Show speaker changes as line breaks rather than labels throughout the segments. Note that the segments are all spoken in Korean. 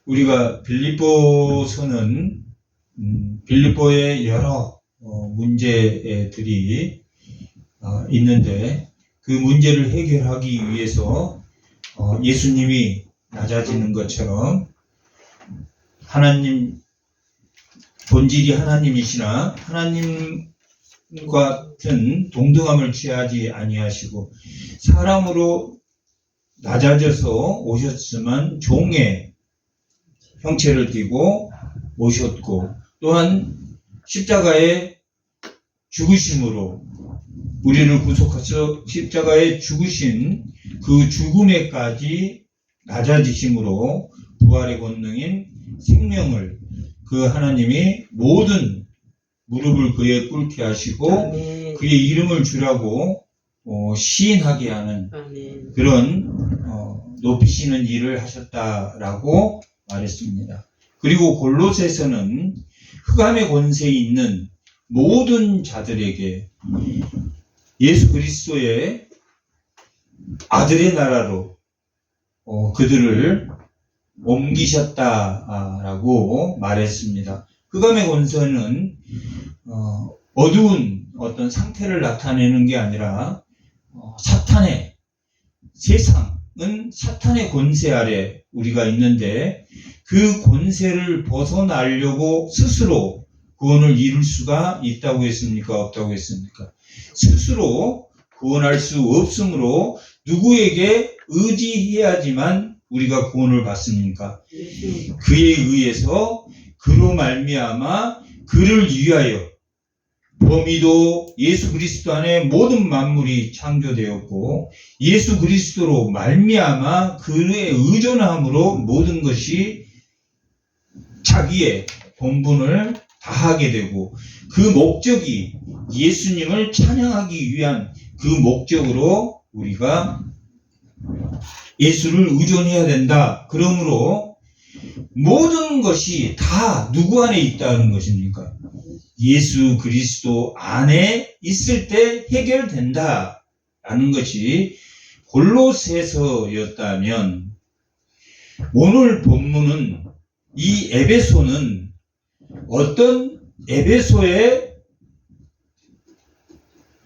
우리가 빌립보서는 빌립보의 여러 문제들이 있는데 그 문제를 해결하기 위해서 예수님이 낮아지는 것처럼 하나님 본질이 하나님이시나 하나님과 같은 동등함을 취하지 아니하시고 사람으로 낮아져서 오셨지만 종의 형체를 띠고 오셨고 또한 십자가의 죽으심으로 우리를 구속하셔 십자가에 죽으신 그 죽음에까지 낮아지심으로 부활의 권능인 생명을 그 하나님이 모든 무릎을 그에 꿇게 하시고
아멘.
그의 이름을 주라고 시인하게 하는
아멘.
그런 높이시는 일을 하셨다라고 말했습니다. 그리고 골로새서는 흑암의 권세에 있는 모든 자들에게 예수 그리스도의 아들의 나라로 그들을 옮기셨다라고 말했습니다. 흑암의 권세는 어두운 어떤 상태를 나타내는 게 아니라 사탄의 세상은 사탄의 권세 아래 우리가 있는데 그 권세를 벗어나려고 스스로 구원을 이룰 수가 있다고 했습니까? 없다고 했습니까? 스스로 구원할 수 없으므로 누구에게 의지해야지만 우리가 구원을 받습니까? 그에 의해서 그로 말미암아 그를 위하여 범위도 예수 그리스도 안에 모든 만물이 창조되었고 예수 그리스도로 말미암아 그의 의존함으로 모든 것이 자기의 본분을 다하게 되고 그 목적이 예수님을 찬양하기 위한 그 목적으로 우리가 예수를 의존해야 된다. 그러므로 모든 것이 다 누구 안에 있다는 것입니까? 예수 그리스도 안에 있을 때 해결된다. 라는 것이 골로새서였다면 오늘 본문은 이 에베소는 어떤 에베소의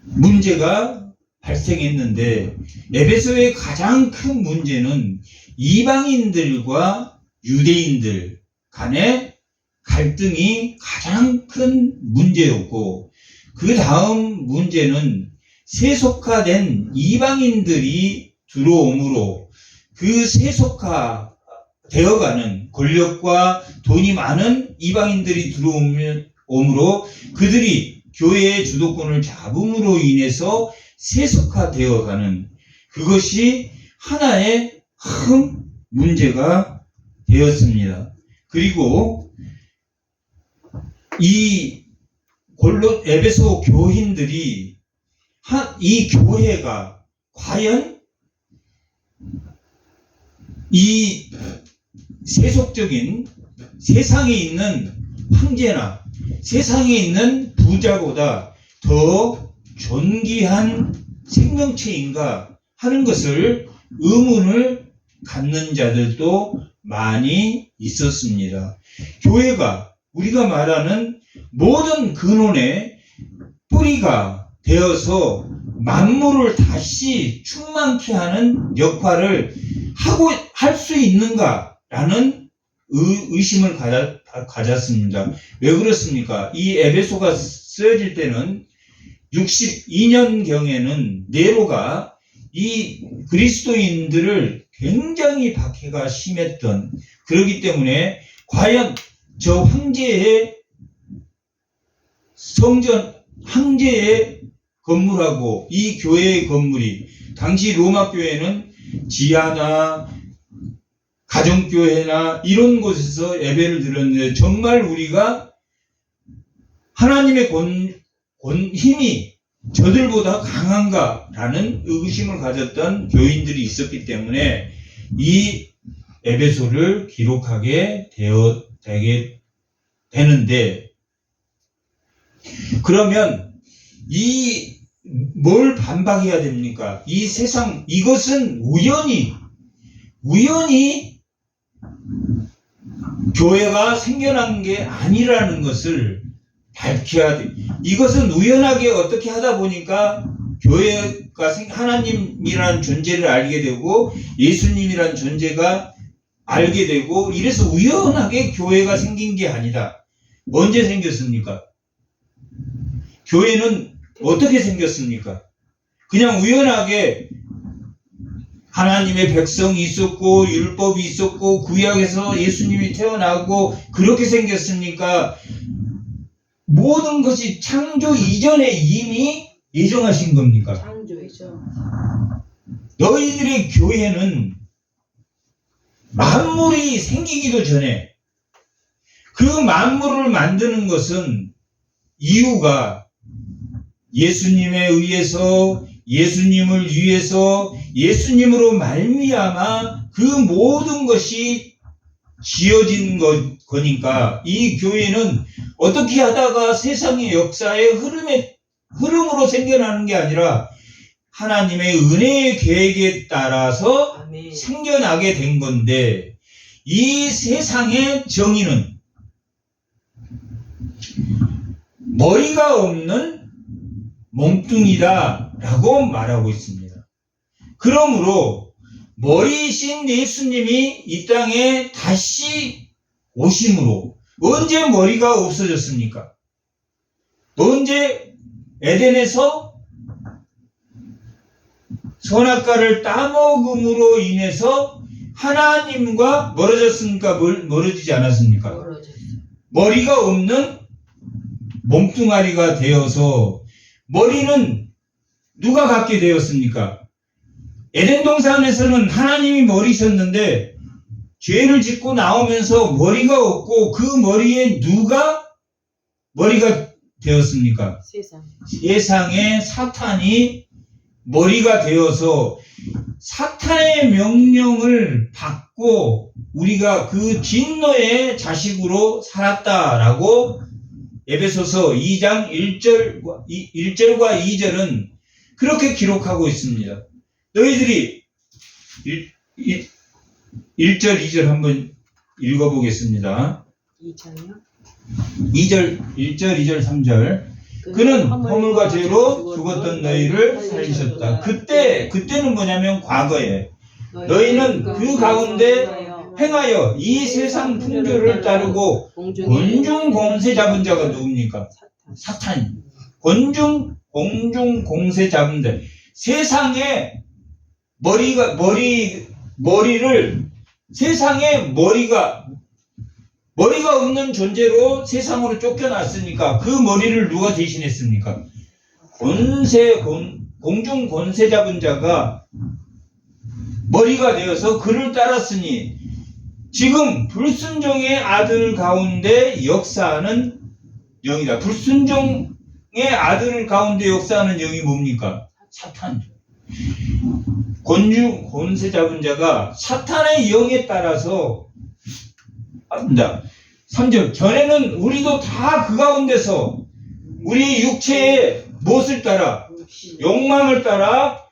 문제가 발생했는데 에베소의 가장 큰 문제는 이방인들과 유대인들 간의 갈등이 가장 큰 문제였고 그 다음 문제는 세속화된 이방인들이 들어옴으로 그 세속화 되어가는 권력과 돈이 많은 이방인들이 들어옴으로 그들이 교회의 주도권을 잡음으로 인해서 세속화되어가는 그것이 하나의 큰 문제가 되었습니다. 그리고 이 에베소 교인들이 이 교회가 과연 이 세속적인 세상에 있는 황제나 세상에 있는 부자보다 더 존귀한 생명체인가 하는 것을 의문을 갖는 자들도 많이 있었습니다. 교회가 우리가 말하는 모든 근원의 뿌리가 되어서 만물을 다시 충만케 하는 역할을 할 수 있는가라는 의심을 가졌습니다. 왜 그렇습니까? 이 에베소가 쓰여질 때는 62년경에는 네로가 이 그리스도인들을 굉장히 박해가 심했던 그렇기 때문에 과연 저 황제의 성전, 황제의 건물하고 이 교회의 건물이 당시 로마 교회는 지하나 가정교회나 이런 곳에서 예배를 드렸는데 정말 우리가 하나님의 힘이 저들보다 강한가라는 의구심을 가졌던 교인들이 있었기 때문에 이 에베소를 기록하게 되게 되는데 그러면 뭘 반박해야 됩니까? 이 세상 이것은 우연히 교회가 생겨난 게 아니라는 것을 밝혀야 돼. 이것은 우연하게 어떻게 하다 보니까 교회가 하나님이라는 존재를 알게 되고 예수님이라는 존재가 알게 되고 이래서 우연하게 교회가 생긴 게 아니다. 언제 생겼습니까? 교회는 어떻게 생겼습니까? 그냥 우연하게 하나님의 백성이 있었고 율법이 있었고 구약에서 예수님이 태어나고 그렇게 생겼습니까? 모든 것이 창조 이전에 이미 예정하신 겁니까?
창조이죠.
너희들의 교회는 만물이 생기기도 전에 그 만물을 만드는 것은 이유가 예수님에 의해서 예수님을 위해서 예수님으로 말미암아 그 모든 것이 지어진 거니까 이 교회는 어떻게 하다가 세상의 역사의 흐름으로 생겨나는 게 아니라 하나님의 은혜의 계획에 따라서
아멘.
생겨나게 된 건데 이 세상의 정의는 머리가 없는 몸뚱이다라고 말하고 있습니다. 그러므로 머리이신 예수님이 이 땅에 다시 오심으로 언제 머리가 없어졌습니까? 언제 에덴에서 선악과를 따먹음으로 인해서 하나님과 멀어졌습니까? 멀어지지 않았습니까?
멀어졌어요.
머리가 없는 몸뚱아리가 되어서 머리는 누가 갖게 되었습니까? 에덴 동산에서는 하나님이 머리셨는데 죄를 짓고 나오면서 머리가 없고 그 머리에 누가 머리가 되었습니까? 세상에 사탄이 머리가 되어서 사탄의 명령을 받고 우리가 그 진노의 자식으로 살았다라고 에베소서 2장 1절과 2절은 그렇게 기록하고 있습니다. 너희들이 1절, 2절 한번 읽어보겠습니다. 1절, 2절, 3절. 그는 허물과 죄로 죽었던 너희를 살리셨다. 그때는 뭐냐면 과거에 너희는 그 가운데 행하여 이 세상 풍조를 따르고 곤중 공세 잡은 자가 누굽니까? 사탄. 공중 공세 잡은 자. 세상에 머리를 세상에 머리가 없는 존재로 세상으로 쫓겨났으니까 그 머리를 누가 대신했습니까? 공중 권세 잡은 자가 머리가 되어서 그를 따랐으니 지금 불순종의 아들 가운데 역사하는 영이다. 불순종의 아들 가운데 역사하는 영이 뭡니까? 사탄이죠. 권중 권세 잡은 자가 사탄의 영에 따라서 3절. 전에는 우리도 다 그 가운데서 우리 육체의 무엇을 따라 욕망을 따라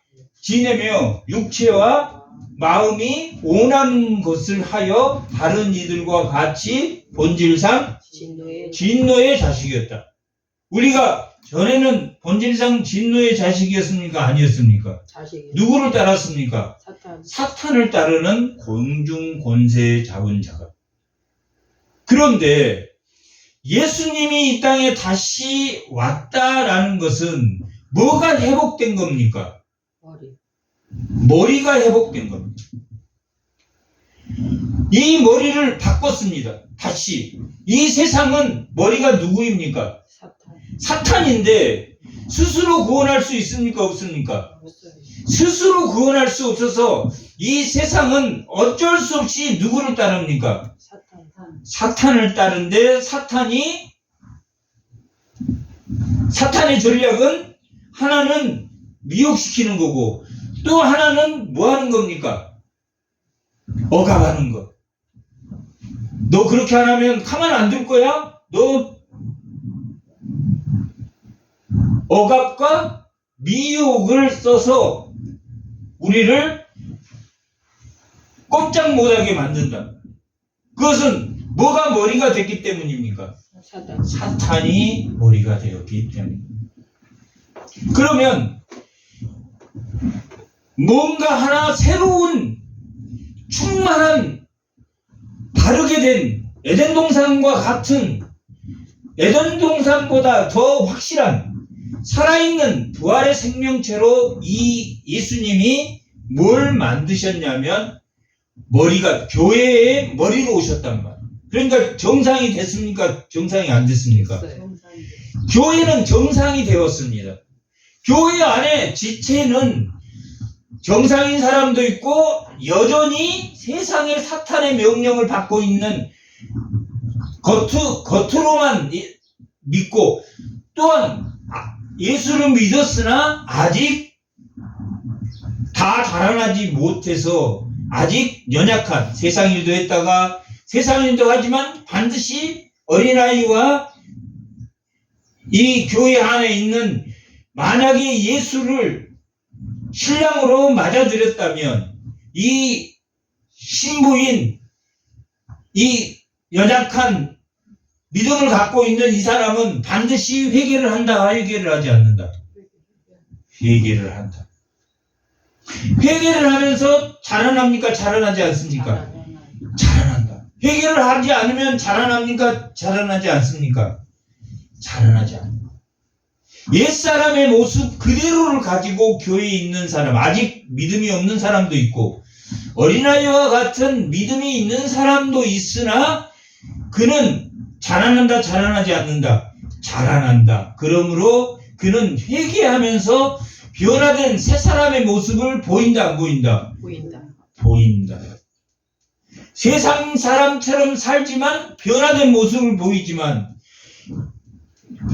지내며 육체와 마음이 온한 것을 하여 다른 이들과 같이 본질상 진노의 자식이었다. 우리가 전에는 본질상 진노의 자식이었습니까? 아니었습니까? 누구를 따랐습니까? 사탄을 따르는 공중 권세 잡은 자가. 그런데 예수님이 이 땅에 다시 왔다라는 것은 뭐가 회복된 겁니까? 머리가 회복된 겁니다. 이 머리를 바꿨습니다. 다시. 이 세상은 머리가 누구입니까? 사탄인데 스스로 구원할 수 있습니까? 없습니까? 스스로 구원할 수 없어서 이 세상은 어쩔 수 없이 누구를 따릅니까? 사탄을 따른데 사탄의 전략은 하나는 미혹시키는 거고 또 하나는 뭐 하는 겁니까? 억압하는 거. 너 그렇게 안 하면 가만 안 둘 거야? 너 억압과 미혹을 써서 우리를 꼼짝 못하게 만든다. 그것은 뭐가 머리가 됐기 때문입니까? 사탄이 머리가 되었기 때문입니다. 그러면 뭔가 하나 새로운 충만한 바르게 된 에덴 동산과 같은 에덴 동산보다 더 확실한 살아있는 부활의 생명체로 이 예수님이 뭘 만드셨냐면 머리가 교회의 머리로 오셨단 말이에요. 그러니까 정상이 됐습니까? 정상이 안 됐습니까? 교회는 정상이 되었습니다. 교회 안에 지체는 정상인 사람도 있고 여전히 세상의 사탄의 명령을 받고 있는 겉으로만 믿고 또한 예수를 믿었으나 아직 다 자라나지 못해서 아직 연약한 세상 일도 했다가 세상 일도 하지만 반드시 어린아이와 이 교회 안에 있는 만약에 예수를 신랑으로 맞아들였다면 이 신부인 이 연약한 믿음을 갖고 있는 이 사람은 반드시 회개를 한다, 회개를 하지 않는다. 회개를 한다. 회개를 하면서 자라납니까? 자라나지 않습니까? 자라난다. 회개를 하지 않으면 자라납니까? 자라나지 않습니까? 자라나지 않는다. 옛사람의 모습 그대로를 가지고 교회에 있는 사람, 아직 믿음이 없는 사람도 있고 어린아이와 같은 믿음이 있는 사람도 있으나 그는 자라난다, 자라나지 않는다. 자라난다. 그러므로 그는 회개하면서 변화된 새 사람의 모습을 보인다, 안 보인다?
보인다.
보인다. 세상 사람처럼 살지만 변화된 모습을 보이지만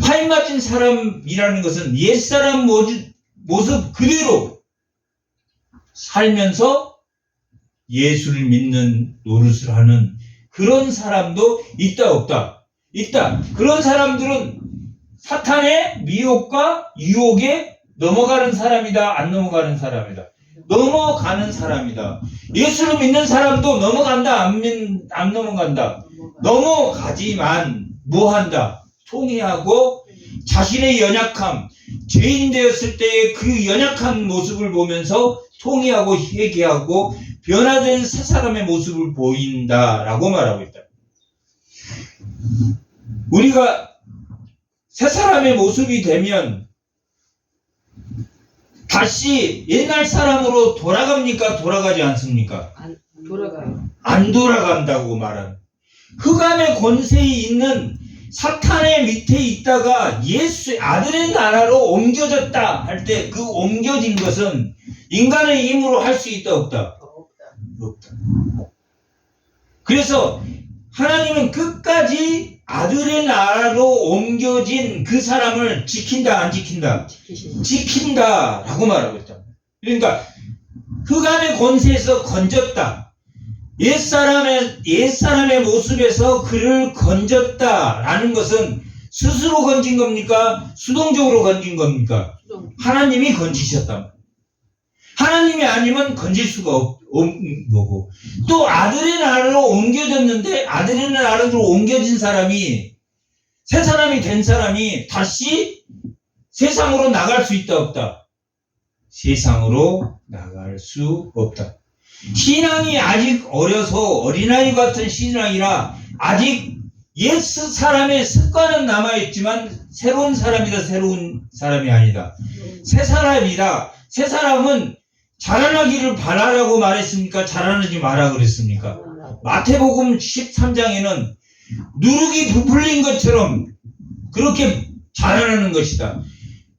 파인 맞은 사람이라는 것은 옛사람 모습 그대로 살면서 예수를 믿는 노릇을 하는 그런 사람도 있다, 없다? 있다. 그런 사람들은 사탄의 미혹과 유혹에 넘어가는 사람이다, 안 넘어가는 사람이다? 넘어가는 사람이다. 예수를 믿는 사람도 넘어간다, 안 넘어간다? 넘어가지만 뭐 한다? 통회하고 자신의 연약함, 죄인 되었을 때의 그 연약한 모습을 보면서 통회하고 회개하고 변화된 새 사람의 모습을 보인다라고 말하고 있다. 우리가 새 사람의 모습이 되면 다시 옛날 사람으로 돌아갑니까? 돌아가지 않습니까?
안 돌아가요.
안 돌아간다고 말하는. 흑암의 권세에 있는 사탄의 밑에 있다가 예수 아들의 나라로 옮겨졌다 할 때 그 옮겨진 것은 인간의 힘으로 할 수 있다, 없다? 없다. 그래서 하나님은 끝까지 아들의 나라로 옮겨진 그 사람을 지킨다, 안 지킨다? 지킨다라고 말하고 있다. 그러니까 흑암의 권세에서 건졌다. 옛사람의 모습에서 그를 건졌다라는 것은 스스로 건진 겁니까? 수동적으로 건진 겁니까? 하나님이 건지셨다. 하나님이 아니면 건질 수가 없는 거고. 또 아들의 나라로 옮겨졌는데 아들의 나라로 옮겨진 사람이 새 사람이 된 사람이 다시 세상으로 나갈 수 있다, 없다? 세상으로 나갈 수 없다. 신앙이 아직 어려서 어린아이 같은 신앙이라 아직 옛 사람의 습관은 남아있지만 새로운 사람이다, 새로운 사람이 아니다. 새 사람이다. 새 사람은 자라나기를 바라라고 말했습니까? 자라나지 마라 그랬습니까? 마태복음 13장에는 누룩이 부풀린 것처럼 그렇게 자라나는 것이다.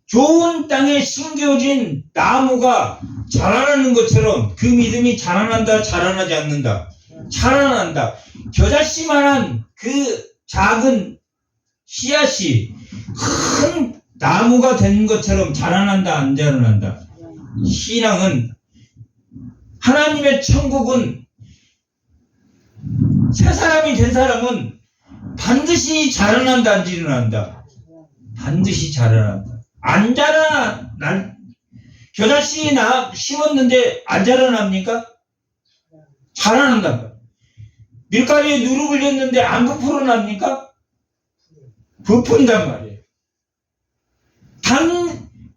좋은 땅에 심겨진 나무가 자라나는 것처럼 그 믿음이 자라난다, 자라나지 않는다? 자라난다. 겨자씨만한 그 작은 씨앗이 큰 나무가 된 것처럼 자라난다, 안 자라난다? 신앙은 하나님의 천국은 새 사람이 된 사람은 반드시 자라난다, 안 자라난다? 반드시 자라난다. 안 자라나, 겨자씨 심었는데 안 자라납니까? 자라난다. 밀가루에 누룩을 넣는데 안 부풀어납니까? 부푼단 말이에요.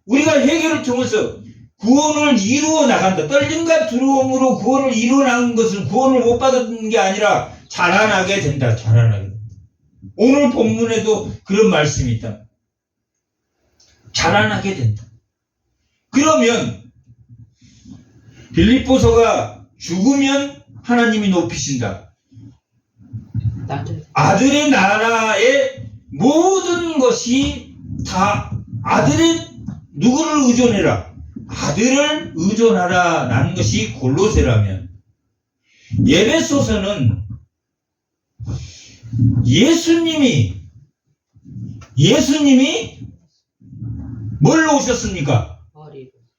우리가 회개를 통해서 구원을 이루어 나간다. 떨림과 두려움으로 구원을 이루어 나간 것은 구원을 못 받은 게 아니라 자라나게 된다. 자라나게 된다. 오늘 본문에도 그런 말씀이 있다. 자라나게 된다. 그러면 빌립보서가 죽으면 하나님이 높이신다. 아들의 나라의 모든 것이 다 누구를 의존해라? 아들을 의존하라 라는 것이 골로새라면, 에베소서는 예수님이 뭘로 오셨습니까?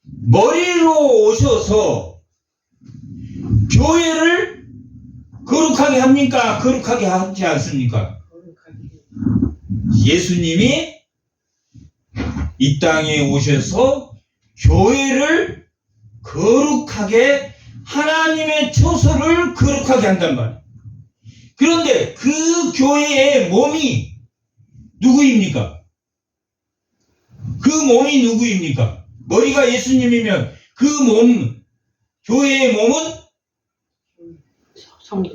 머리로 오셔서 교회를 거룩하게 합니까? 거룩하게 하지 않습니까? 예수님이 이 땅에 오셔서 교회를 거룩하게, 하나님의 처소를 거룩하게 한단 말이에요. 그런데 그 교회의 몸이 누구입니까? 그 몸이 누구입니까? 머리가 예수님이면 그 교회의 몸은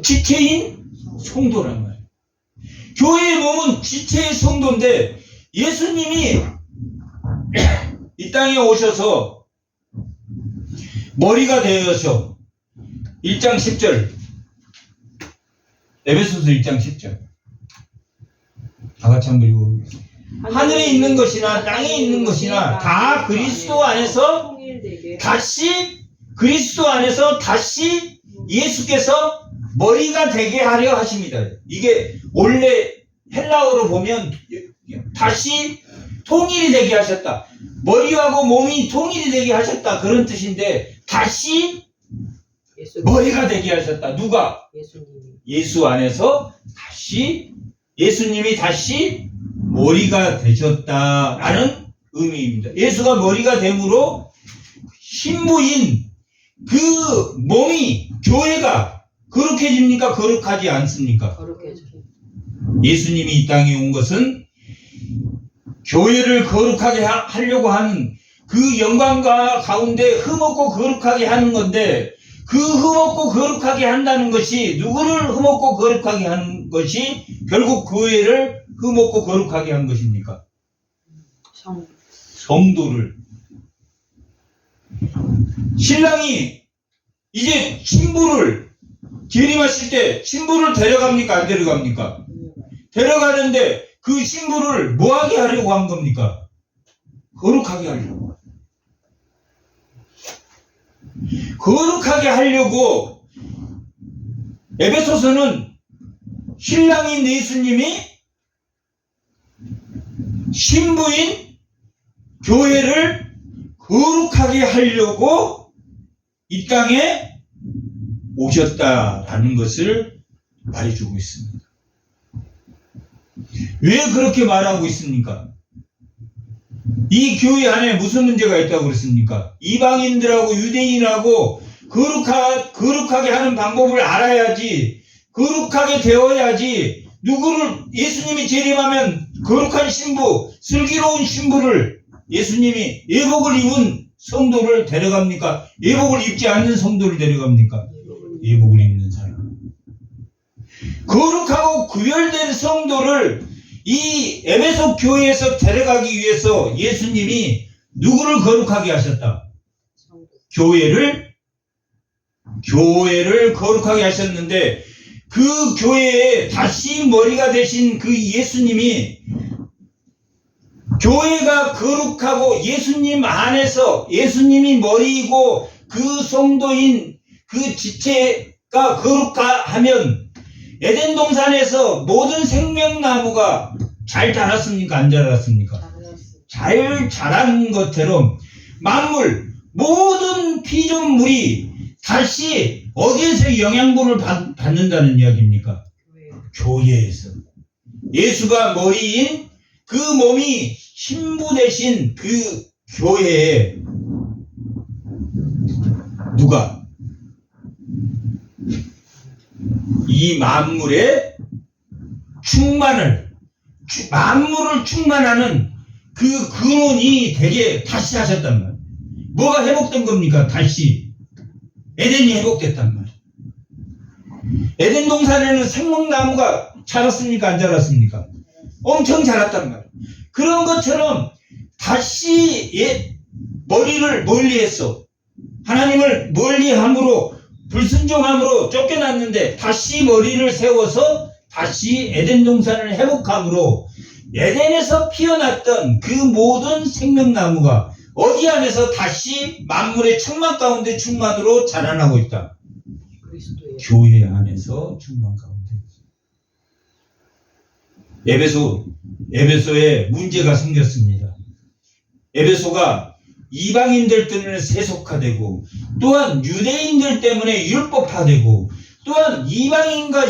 지체인 성도란 말이에요. 교회의 몸은 지체의 성도인데, 예수님이 이 땅에 오셔서 머리가 되어서 1장 10절, 에베소서 1장 10절 다 같이 한번 읽어보겠습니다. 하늘에 있는 것이나 땅에 있는 것이나 다 그리스도 안에서 다시 예수께서 머리가 되게 하려 하십니다. 이게 원래 헬라어로 보면 다시 통일이 되게 하셨다. 머리하고 몸이 통일이 되게 하셨다. 그런 뜻인데, 다시 머리가 되게 하셨다. 누가? 예수 안에서 예수님이 다시 머리가 되셨다라는 의미입니다. 예수가 머리가 됨으로 신부인 그 몸이, 교회가 거룩해집니까? 거룩하지 않습니까?
거룩해져.
예수님이 이 땅에 온 것은 교회를 거룩하게 하려고 하는 그 영광과 가운데 흠없고 거룩하게 하는 건데, 그 흠없고 거룩하게 한다는 것이, 누구를 흠없고 거룩하게 하는 것이 결국 교회를 흠없고 거룩하게 한 것입니까? 성도를. 신랑이 이제 신부를 재림하실 때 신부를 데려갑니까? 안 데려갑니까? 데려가는데 그 신부를 뭐하게 하려고 한 겁니까? 거룩하게 하려고. 거룩하게 하려고 에베소서는 신랑인 예수님이 신부인 교회를 거룩하게 하려고 이 땅에 오셨다라는 것을 말해주고 있습니다. 왜 그렇게 말하고 있습니까? 이 교회 안에 무슨 문제가 있다고 그랬습니까? 이방인들하고 유대인하고 거룩하게 하는 방법을 알아야지, 거룩하게 되어야지, 예수님이 재림하면 거룩한 신부, 슬기로운 신부를, 예수님이 예복을 입은 성도를 데려갑니까? 예복을 입지 않는 성도를 데려갑니까? 예복을 입는 사람. 거룩하고 구별된 성도를 이 에베소 교회에서 데려가기 위해서 예수님이 누구를 거룩하게 하셨다? 교회를 거룩하게 하셨는데, 그 교회에 다시 머리가 되신 그 예수님이, 교회가 거룩하고 예수님 안에서, 예수님이 머리이고 그 성도인 그 지체가 거룩하면 에덴 동산에서 모든 생명나무가 잘 자랐습니까? 안 자랐습니까? 잘 자란 것처럼 만물, 모든 피조물이 다시 어디에서 영양분을 받는다는 이야기입니까? 교회에서. 예수가 머리인 그 몸이 신부 대신 그 교회에 누가? 이 만물의 만물을 충만하는 그 근원이 되게 다시 하셨단 말이에요. 뭐가 회복된 겁니까? 다시 에덴이 회복됐단 말이에요. 에덴 동산에는 생명나무가 자랐습니까? 안 자랐습니까? 엄청 자랐단 말이에요. 그런 것처럼 다시 머리를 멀리했어. 하나님을 멀리함으로 불순종함으로 쫓겨났는데 다시 머리를 세워서 다시 에덴 동산을 회복함으로 에덴에서 피어났던 그 모든 생명나무가 어디 안에서 다시 만물의 충만 가운데 충만으로 자라나고 있다. 교회 안에서 충만 가운데. 에베소에 문제가 생겼습니다. 에베소가 이방인들 때문에 세속화되고 또한 유대인들 때문에 율법화되고 또한 이방인과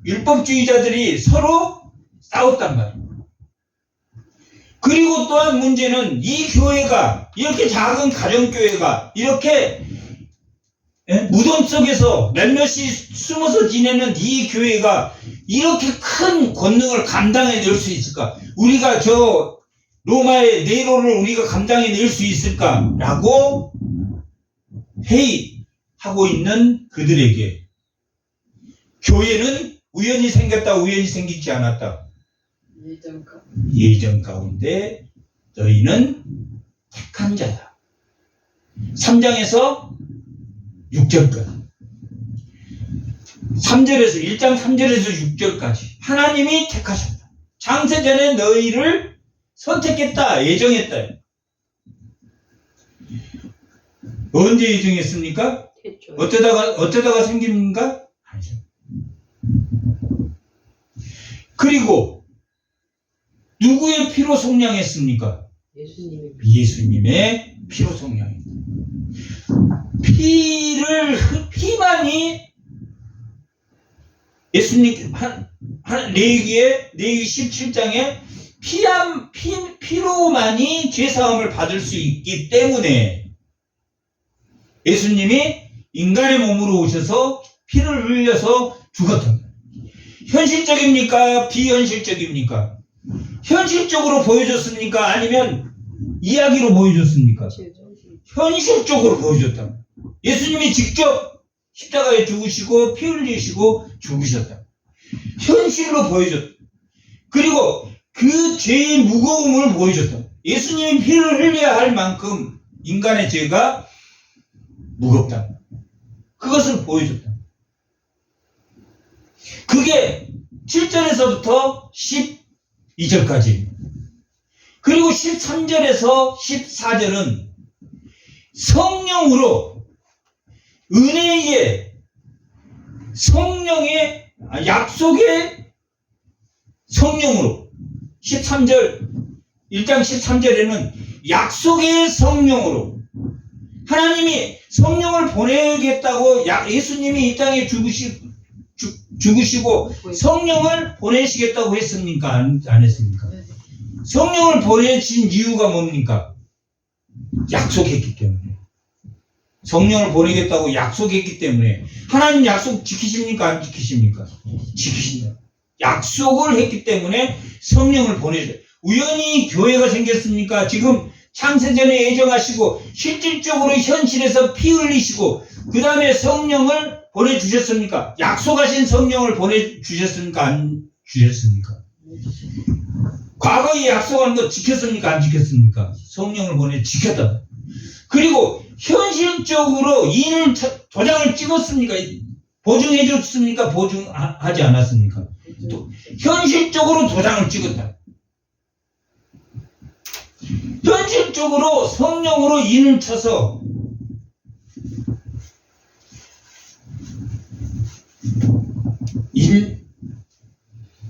율법주의자들이 서로 싸웠단 말이에요. 그리고 또한 문제는 이 교회가 이렇게 작은 가정교회가 이렇게 무덤 속에서 몇몇이 숨어서 지내는 이 교회가 이렇게 큰 권능을 감당해낼 수 있을까? 우리가 저 로마의 네로를 우리가 감당해낼 수 있을까라고 회의하고 있는 그들에게 교회는 우연히 생겼다, 우연히 생기지 않았다. 예정 가운데 너희는 택한 자다. 3장에서 6절까지 1장 3절에서 6절까지 하나님이 택하셨다. 창세전에 너희를 선택했다, 예정했다. 언제 예정했습니까? 어쩌다가 생깁니까? 아니죠. 그리고 누구의 피로 속량했습니까? 예수님의 피로 속량입니다. 피만이 예수님 레위기 17장에 피로만이 죄사함을 받을 수 있기 때문에 예수님이 인간의 몸으로 오셔서 피를 흘려서 죽었던 거예요. 현실적입니까? 비현실적입니까? 현실적으로 보여줬습니까? 아니면 이야기로 보여줬습니까? 현실적으로 보여줬다. 예수님이 직접 십자가에 죽으시고 피 흘리시고 죽으셨다. 현실로 보여줬다. 그리고 그 죄의 무거움을 보여줬다. 예수님이 피를 흘려야 할 만큼 인간의 죄가 무겁다. 그것을 보여줬다. 그게 7절에서부터 12절까지. 그리고 13절에서 14절은 성령으로 은혜의 성령의 약속의 성령으로 1장 13절에는 약속의 성령으로 하나님이 성령을 보내겠다고 예수님이 이 땅에 죽으시고 성령을 보내시겠다고 했습니까? 안 했습니까? 성령을 보내신 이유가 뭡니까? 약속했기 때문에. 성령을 보내겠다고 약속했기 때문에. 하나님 약속 지키십니까? 안 지키십니까? 지키신다. 약속을 했기 때문에 성령을 보내줘요. 우연히 교회가 생겼습니까? 지금 창세전에 예정하시고 실질적으로 현실에서 피 흘리시고 그 다음에 성령을 보내주셨습니까? 약속하신 성령을 보내주셨습니까? 안 주셨습니까? 과거에 약속한 거 지켰습니까? 안 지켰습니까? 성령을 보내 지켰다. 그리고 현실적으로 도장을 찍었습니까? 보증해 줬습니까? 보증하지 않았습니까? 또 현실적으로 도장을 찍었다. 현실적으로 성령으로 인을 쳐서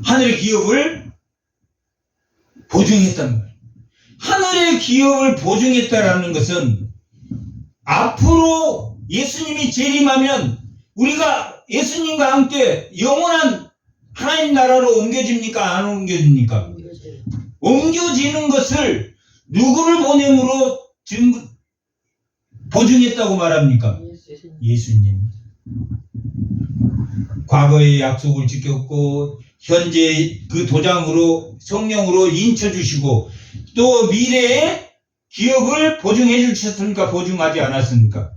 하늘의 기업을 보증했단 말이에요. 하늘의 기업을 보증했다라는 것은 앞으로 예수님이 재림하면 우리가 예수님과 함께 영원한 하나님 나라로 옮겨집니까? 안 옮겨집니까? 옮겨지는 것을 누구를 보냄으로 보증했다고 말합니까? 예수님. 과거의 약속을 지켰고 현재 그 도장으로 성령으로 인쳐주시고 또 미래의 기업을 보증해 주셨습니까? 보증하지 않았습니까?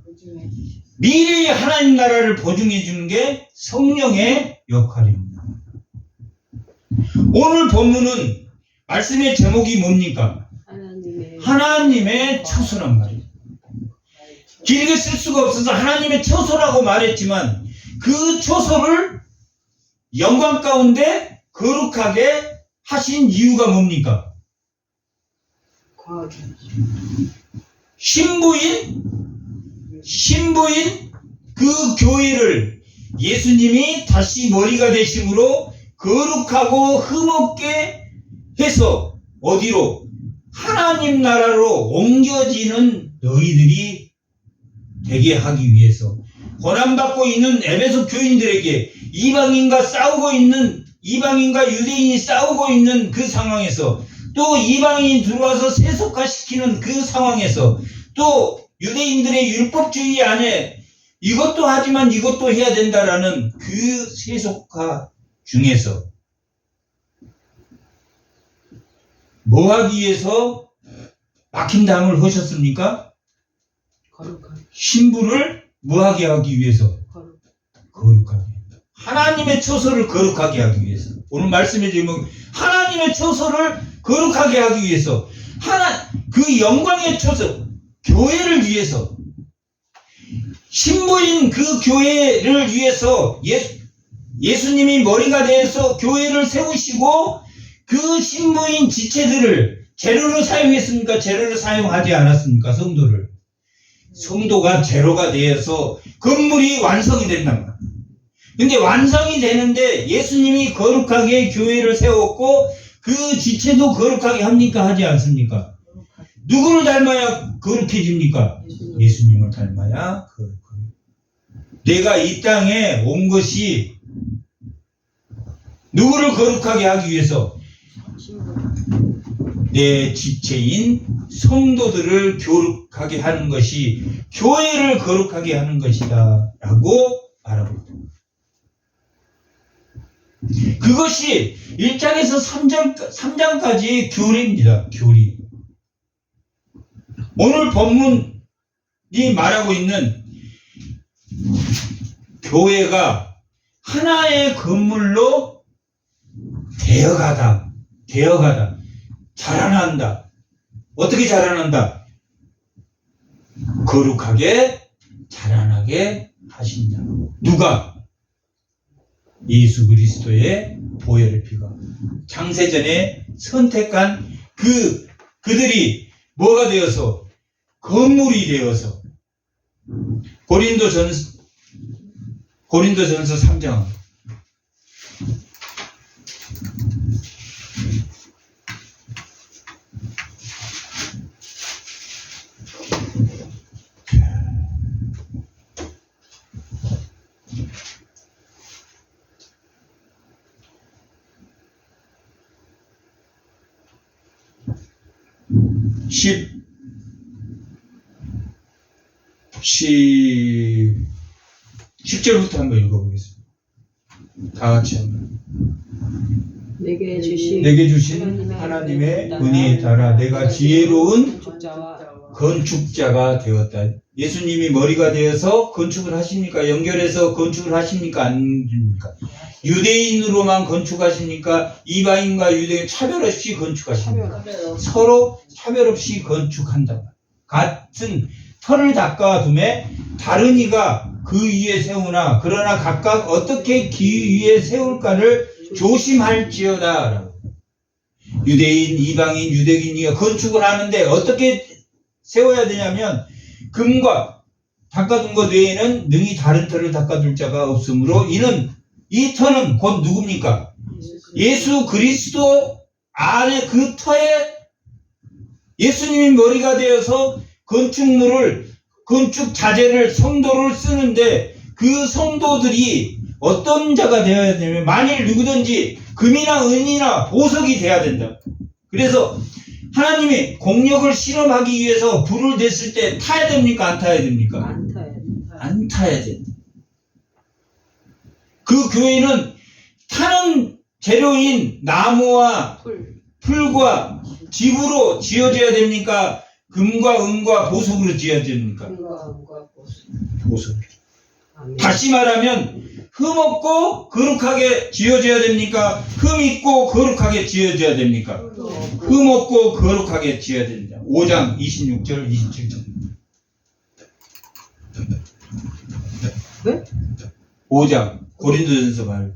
미래의 하나님 나라를 보증해 주는 게 성령의 역할입니다. 오늘 본문은 말씀의 제목이 뭡니까? 하나님의 처소란 말이에요. 길게 쓸 수가 없어서 하나님의 처소라고 말했지만 그 처소를 영광 가운데 거룩하게 하신 이유가 뭡니까? 신부인 그 교회를 예수님이 다시 머리가 되심으로 거룩하고 흠없게 해서 어디로? 하나님 나라로 옮겨지는 너희들이 되게 하기 위해서 고난받고 있는 에베소 교인들에게 이방인과 유대인이 싸우고 있는 그 상황에서 또 이방인이 들어와서 세속화시키는 그 상황에서 또 유대인들의 율법주의 안에 이것도 하지만 이것도 해야 된다라는 그 세속화 중에서 뭐 하기 위해서 막힌 담을 하셨습니까? 신부를 뭐하게 하기 위해서? 거룩하게. 하나님의 처소를 거룩하게 하기 위해서. 오늘 말씀의 제목 하나님의 처소를 거룩하게 하기 위해서 그 영광의 처소 교회를 위해서 신부인 그 교회를 위해서 예수님이 머리가 되어서 교회를 세우시고 그 신부인 지체들을 재료로 사용했습니까? 재료로 사용하지 않았습니까? 성도가 재료가 되어서 건물이 완성이 된단 말이에요. 근데 완성이 되는데 예수님이 거룩하게 교회를 세웠고 그 지체도 거룩하게 합니까? 하지 않습니까? 누구를 닮아야 거룩해집니까? 예수님을 닮아야 거룩하게. 내가 이 땅에 온 것이 누구를 거룩하게 하기 위해서? 내 지체인 성도들을 거룩하게 하는 것이 교회를 거룩하게 하는 것이다 라고 말하고 있다. 그것이 1장에서 3장까지의 교리입니다. 교리. 오늘 본문이 말하고 있는 교회가 하나의 건물로 되어가다, 자라난다. 어떻게 자라난다? 거룩하게 자라나게 하신다. 누가? 예수 그리스도의 보혈의 피가 창세전에 선택한 그들이 뭐가 되어서? 건물이 되어서. 고린도전서 3장 10절부터 한번 읽어보겠습니다. 다 같이 한번.
내게
주신 하나님의 은혜에 따라 내가 지혜로운 건축자가 되었다. 예수님이 머리가 되어서 건축을 하십니까? 연결해서 건축을 하십니까? 안 합니까? 유대인으로만 건축하십니까? 이방인과 유대인 차별 없이 건축하십니까? 서로 차별 없이 건축한다. 같은 터를 닦아둠에 다른 이가 그 위에 세우나 그러나 각각 어떻게 그 위에 세울까를 조심할지어다. 유대인, 이방인, 유대인이 건축을 하는데 어떻게 세워야 되냐면 금과 닦아둔 것 외에는 능히 다른 터를 닦아둘 자가 없으므로 이 터는 곧 누굽니까? 예수 그리스도 안에 그 터에 예수님이 머리가 되어서 건축 자재를 성도를 쓰는데 그 성도들이 어떤 자가 되어야 되냐면 만일 누구든지 금이나 은이나 보석이 돼야 된다. 그래서 하나님이 공력을 실험하기 위해서 불을 댔을 때 타야 됩니까? 안 타야 됩니까?
안 타야 돼.
안 타야 된다. 그 교회는 타는 재료인 나무와 풀과 집으로 지어져야 됩니까? 금과 은과 보석으로 지어야 됩니까? 보석. 다시 말하면 흠 없고 거룩하게 지어져야 됩니까? 흠 있고 거룩하게 지어져야 됩니까? 흠 없고 거룩하게 지어야 됩니다. 5장 26절 27절.
네?
5장 고린도전서 말.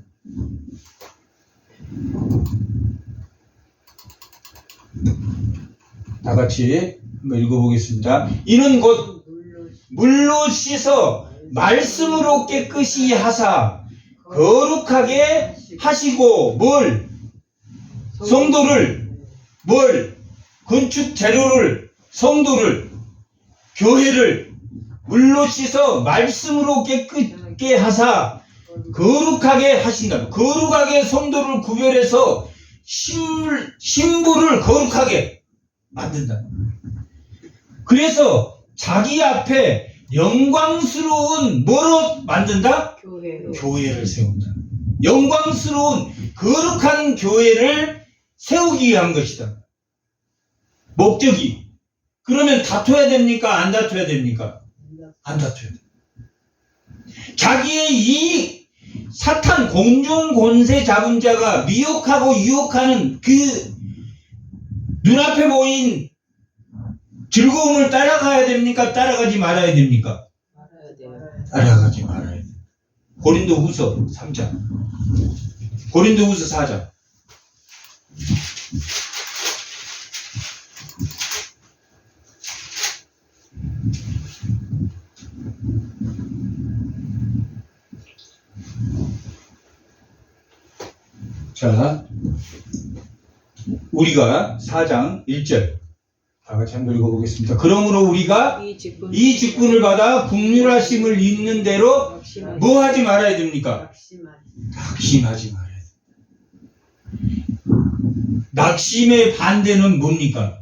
다 같이 한번 읽어보겠습니다. 이는 곧 물로 씻어 말씀으로 깨끗이 하사 거룩하게 하시고 뭘? 성도를 뭘? 건축 재료를 성도를 교회를 물로 씻어 말씀으로 깨끗게 하사 거룩하게 하신다. 거룩하게 성도를 구별해서 신부를 거룩하게 만든다. 그래서 자기 앞에 영광스러운 뭐로 만든다? 교회를 세운다. 영광스러운 거룩한 교회를 세우기 위한 것이다. 목적이. 그러면 다퉈야 됩니까? 안 다퉈야 됩니까? 안 다퉈야 돼. 자기의 이익, 사탄, 공중 권세 잡은 자가 미혹하고 유혹하는 그 눈앞에 보인 즐거움을 따라가야 됩니까? 따라가지 말아야 됩니까? 따라가지 말아야 돼. 고린도후서 3장. 고린도후서 4장. 자, 우리가 4장 1절 다 같이 한번 읽어보겠습니다. 그러므로 우리가 이 직분을 받아 국률하심을 있는 대로 뭐 하지 말아야 됩니까? 낙심하지 말아야 됩니다. 낙심의 반대는 뭡니까?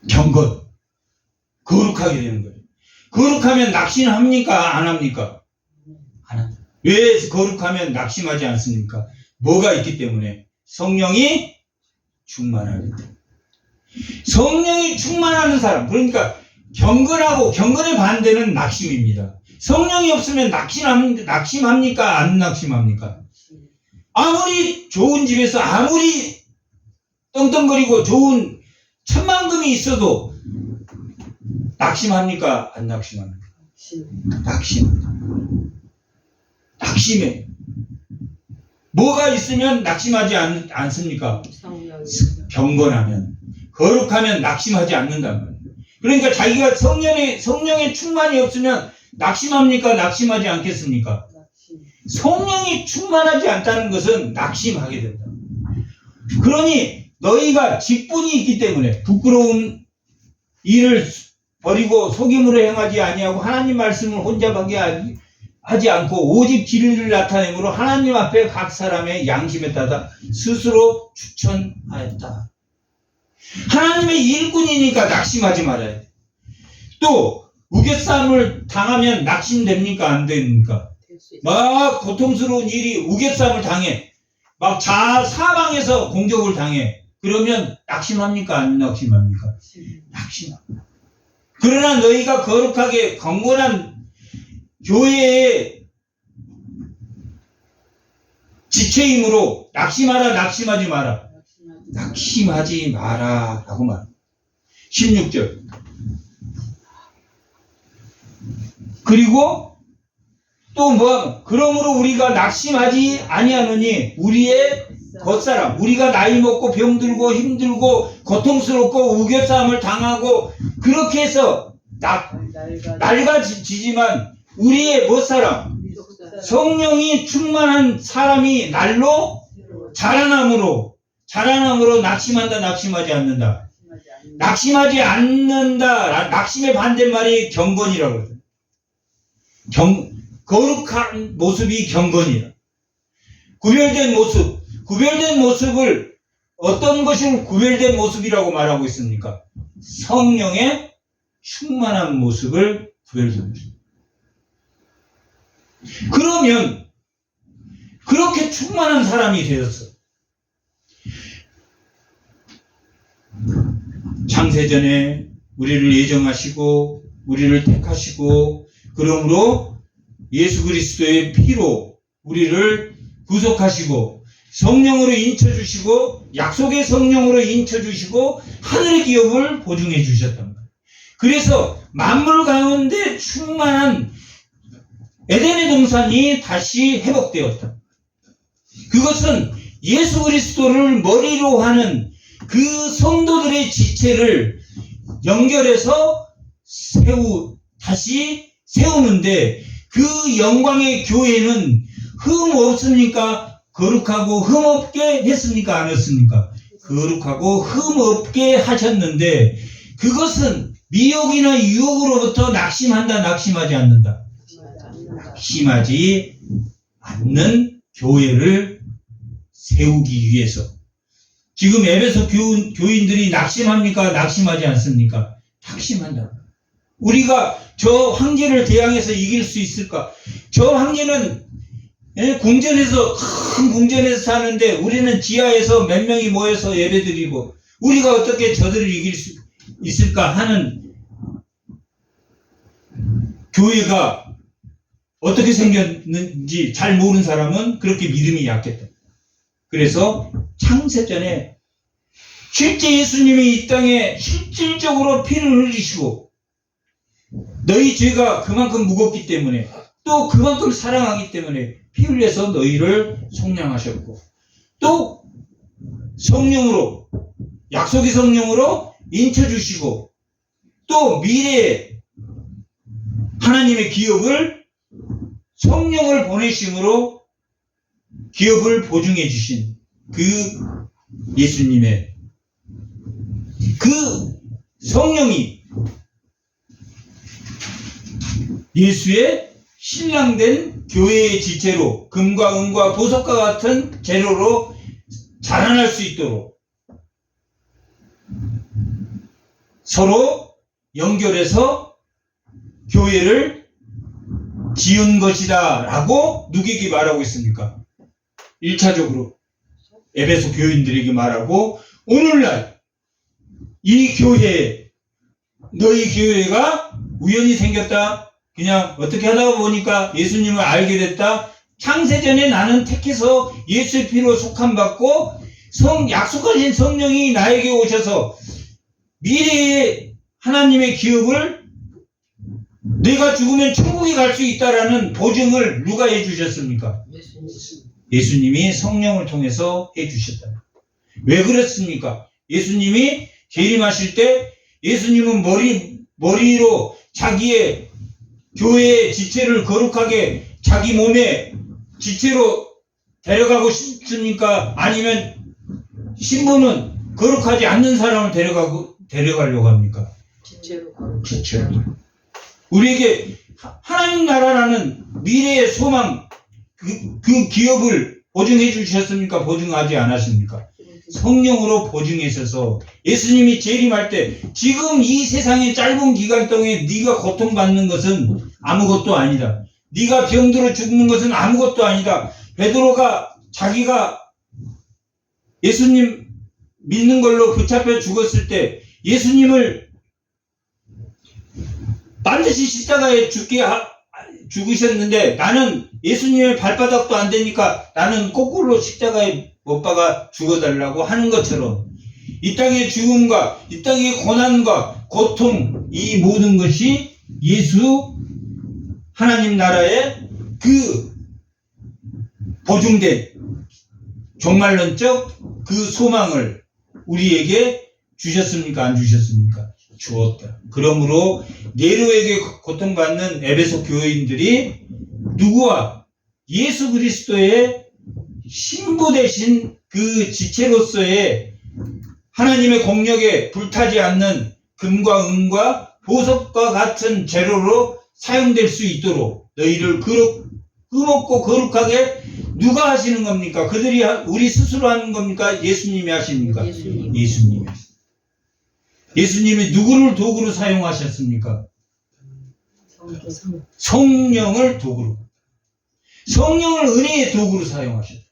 경건. 거룩하게 되는 거예요. 거룩하면 낙심합니까? 안 합니까? 안 합니다. 왜 거룩하면 낙심하지 않습니까? 뭐가 있기 때문에? 성령이 충만하기 때문에. 성령이 충만하는 사람, 그러니까 경건하고 경건의 반대는 낙심입니다. 성령이 없으면 낙심합니까? 안 낙심합니까? 아무리 좋은 집에서 아무리 떵떵거리고 좋은 천만금이 있어도 낙심합니까? 안 낙심합니까? 낙심합니다. 낙심해. 뭐가 있으면 낙심하지 않습니까? 경건하면. 거룩하면 낙심하지 않는단 말이에요. 그러니까 자기가 성령의 충만이 없으면 낙심합니까? 낙심하지 않겠습니까? 성령이 충만하지 않다는 것은 낙심하게 된다. 그러니 너희가 직분이 있기 때문에 부끄러운 일을 버리고 속임으로 행하지 아니하고 하나님 말씀을 혼잡하게 하지 않고 오직 진리를 나타내므로 하나님 앞에 각 사람의 양심에 따라 스스로 추천하였다. 하나님의 일꾼이니까 낙심하지 말아야 돼. 또 우겨싸움을 당하면 낙심됩니까? 안 됩니까? 막 고통스러운 일이 우겨싸움을 당해. 막 사방에서 공격을 당해. 그러면 낙심합니까? 안 낙심합니까? 낙심합니다. 그러나 너희가 거룩하게 경건한 교회의 지체이므로 낙심하라, 낙심하지 마라. 낙심하지 마라 라고 말합니다. 16절. 그리고 또 뭐, 그러므로 우리가 낙심하지 아니하느니 우리의 겉사람, 우리가 나이 먹고 병들고 힘들고 고통스럽고 우겨싸움을 당하고 그렇게 해서 낡아지지만 우리의 못사람, 성령이 충만한 사람이 날로 자라남으로 낙심한다, 낙심하지 않는다. 낙심하지 않는다. 낙심의 반대말이 경건이라고 그래요. 거룩한 모습이 경건이라. 구별된 모습을 어떤 것을 구별된 모습이라고 말하고 있습니까? 성령의 충만한 모습을 구별된 모습. 그러면 그렇게 충만한 사람이 되었어. 창세전에 우리를 예정하시고 우리를 택하시고 그러므로 예수 그리스도의 피로 우리를 구속하시고 성령으로 인쳐주시고 약속의 성령으로 인쳐주시고 하늘의 기업을 보증해 주셨단 말이에요. 그래서 만물 가운데 충만한 에덴의 동산이 다시 회복되었다. 그것은 예수 그리스도를 머리로 하는 그 성도들의 지체를 연결해서 다시 세우는데 그 영광의 교회는 흠 없습니까? 거룩하고 흠 없게 했습니까? 안 했습니까? 거룩하고 흠 없게 하셨는데 그것은 미혹이나 유혹으로부터 낙심한다, 낙심하지 않는다. 낙심하지 않는 교회를 세우기 위해서. 지금 에베소 교인들이 낙심합니까? 낙심하지 않습니까? 낙심한다. 우리가 저 황제를 대항해서 이길 수 있을까? 저 황제는 궁전에서, 큰 궁전에서 사는데 우리는 지하에서 몇 명이 모여서 예배드리고 우리가 어떻게 저들을 이길 수 있을까 하는 교회가 어떻게 생겼는지 잘 모르는 사람은 그렇게 믿음이 약했다. 그래서 창세전에 실제 예수님이 이 땅에 실질적으로 피를 흘리시고 너희 죄가 그만큼 무겁기 때문에 또 그만큼 사랑하기 때문에 피 흘려서 너희를 속량하셨고 또 성령으로 약속의 성령으로 인쳐주시고 또 미래에 하나님의 기업을 성령을 보내심으로 기업을 보증해 주신 그 예수님의 그 성령이 예수의 신랑된 교회의 지체로 금과 은과 보석과 같은 재료로 자라날 수 있도록 서로 연결해서 교회를 지은 것이다 라고 누구에게 말하고 있습니까? 1차적으로 에베소 교인들에게 말하고 오늘날 이 교회 너희 교회가 우연히 생겼다 그냥 어떻게 하다 보니까 예수님을 알게 됐다 창세전에 나는 택해서 예수의 피로 속함받고 약속하신 성령이 나에게 오셔서 미래의 하나님의 기업을 내가 죽으면 천국에 갈 수 있다라는 보증을 누가 해주셨습니까? 예수님이 성령을 통해서 해주셨다. 왜 그랬습니까? 예수님이 재림하실 때 예수님은 머리로 자기의 교회의 지체를 거룩하게 자기 몸의 지체로 데려가고 싶습니까? 아니면 신부는 거룩하지 않는 사람을 데려가려고 합니까? 지체로. 우리에게 하나님 나라라는 미래의 소망, 그 기업을 보증해 주셨습니까? 보증하지 않았습니까? 성령으로 보증하셔서 예수님이 재림할 때 지금 이 세상의 짧은 기간 동안에 네가 고통받는 것은 아무것도 아니다. 네가 병들어 죽는 것은 아무것도 아니다. 베드로가 자기가 예수님 믿는 걸로 붙잡혀 죽었을 때 예수님을 반드시 십자가에 죽으셨는데 나는 예수님의 발바닥도 안 되니까 나는 거꾸로 십자가에 못 박아 죽어달라고 하는 것처럼 이 땅의 죽음과 이 땅의 고난과 고통 이 모든 것이 예수 하나님 나라의 그 보증된 종말론적 그 소망을 우리에게 주셨습니까? 안 주셨습니까? 주었다. 그러므로 네로에게 고통받는 에베소 교인들이 누구와 예수 그리스도의 신부 되신 그 지체로서의 하나님의 공력에 불타지 않는 금과 은과 보석과 같은 재료로 사용될 수 있도록 너희를 흠없고 거룩하게 누가 하시는 겁니까? 그들이 우리 스스로 하는 겁니까? 예수님이 하십니까? 예수님이 하십니다. 예수님이 누구를 도구로 사용하셨습니까? 성령을 도구로. 성령을 은혜의 도구로 사용하셨다.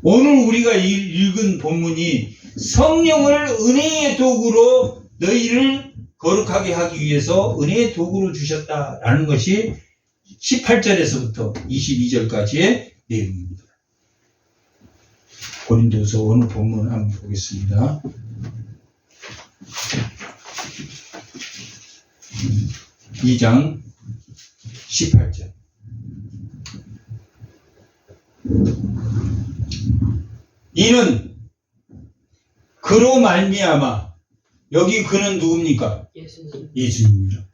오늘 우리가 읽은 본문이 성령을 은혜의 도구로 너희를 거룩하게 하기 위해서 은혜의 도구로 주셨다라는 것이 18절에서부터 22절까지의 내용입니다. 고린도서 오늘 본문 한번 보겠습니다. 2장 18절. 이는 그로 말미암아, 여기 그는 누굽니까? 예수님이라.